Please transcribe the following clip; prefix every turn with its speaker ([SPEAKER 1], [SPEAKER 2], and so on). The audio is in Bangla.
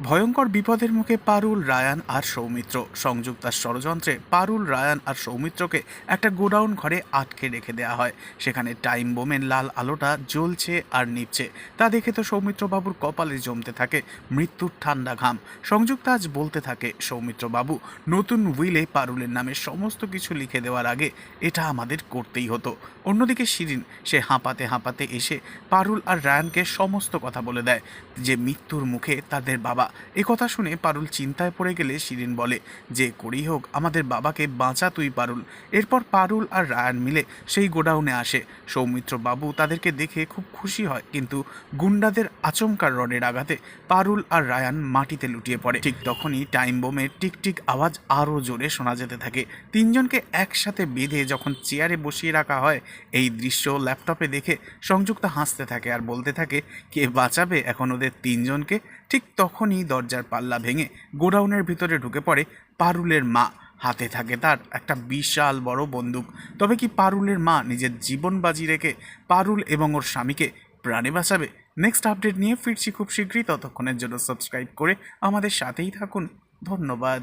[SPEAKER 1] ভয়ঙ্কর বিপদের মুখে পারুল, রায়ান আর সৌমিত্র। সংযুক্তার ষড়যন্ত্রে পারুল, রায়ান আর সৌমিত্রকে একটা গোডাউন ঘরে আটকে রেখে দেওয়া হয়। সেখানে টাইম বোমের লাল আলোটা জ্বলছে আর নিভছে। তা দেখে তো সৌমিত্রবাবুর কপালে জমতে থাকে মৃত্যুর ঠান্ডা ঘাম। সংযুক্তা আজ বলতে থাকে, সৌমিত্রবাবু, নতুন উইলে পারুলের নামে সমস্ত কিছু লিখে দেওয়ার আগে এটা আমাদের করতেই হতো। অন্যদিকে শিরিন, সে হাঁপাতে হাঁপাতে এসে পারুল আর রায়ানকে সমস্ত কথা বলে দেয় যে মৃত্যুর মুখে তাদের বাবা। কথা শুনে পারুল চিন্তায় পড়ে গেলে শিরিন বলে, যে করেই হোক আমাদের বাবাকে বাঁচা তুই পারুল। এরপর পারুল আর রায়ান মিলে সেই গোডাউনে আসে। সৌমিত্র বাবু তাদেরকে দেখে খুব খুশি হয়, কিন্তু গুন্ডাদের আচমকার রডের আঘাতে পারুল আর রায়ান মাটিতে লুটিয়ে পড়ে। ঠিক তখনই টাইম বোমের টিকটিক আওয়াজ আরও জোরে শোনা যেতে থাকে। তিনজনকে একসাথে বেঁধে যখন চেয়ারে বসিয়ে রাখা হয়, এই দৃশ্য ল্যাপটপে দেখে সংযুক্তা হাসতে থাকে আর বলতে থাকে, কে বাঁচাবে এখন ওদের তিনজনকে। ঠিক তখনই দরজার পাল্লা ভেঙে গোডাউনের ভিতরে ঢুকে পড়ে পারুলের মা। হাতে থাকে তার একটা বিশাল বড় বন্দুক। তবে কি পারুলের মা নিজের জীবন বাজি রেখে পারুল এবং ওর স্বামীকে প্রাণে বাঁচাবে? নেক্সট আপডেট নিয়ে ফিরছি খুব শীঘ্রই। ততক্ষণের জন্য সাবস্ক্রাইব করে আমাদের সাথেই থাকুন। ধন্যবাদ।